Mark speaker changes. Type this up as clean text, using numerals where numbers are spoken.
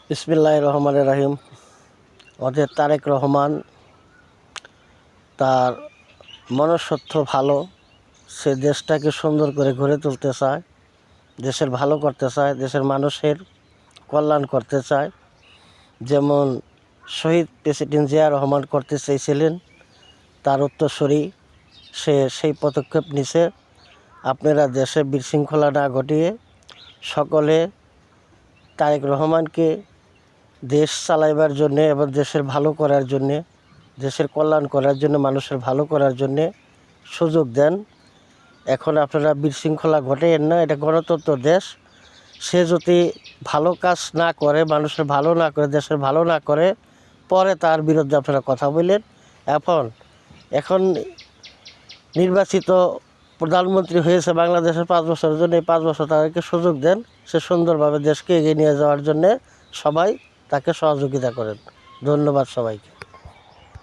Speaker 1: বিসমিল্লাহির রহমানির রহিম। আমাদের তারেক রহমান তার মনুষ্যত্ব ভালো, সে দেশটাকে সুন্দর করে গড়ে তুলতে চায়, দেশের ভালো করতে চায়, দেশের মানুষের কল্যাণ করতে চায়। যেমন শহীদ প্রেসিডেন্ট জিয়া রহমান করতে চেয়েছিলেন, তার উত্তরসূরি সে সেই পদক্ষেপ নিছে। আপনারা দেশে বিশৃঙ্খলা না ঘটিয়ে সকলে তারেক রহমানকে দেশ চালাইবার জন্যে এবং দেশের ভালো করার জন্যে, দেশের কল্যাণ করার জন্য, মানুষের ভালো করার জন্যে সুযোগ দেন। এখন আপনারা বিশৃঙ্খলা ঘটেন না, এটা গণতন্ত্র দেশ। সে যদি ভালো কাজ না করে, মানুষের ভালো না করে, দেশের ভালো না করে, পরে তার বিরুদ্ধে আপনারা কথা বললেন। এখন নির্বাচিত প্রধানমন্ত্রী হয়েছে বাংলাদেশের 5 বছরের জন্য, এই 5 বছর তাদেরকে সুযোগ দেন, সে সুন্দরভাবে দেশকে এগিয়ে নিয়ে যাওয়ার জন্যে সবাই তাকে সহযোগিতা করেন। ধন্যবাদ সবাইকে।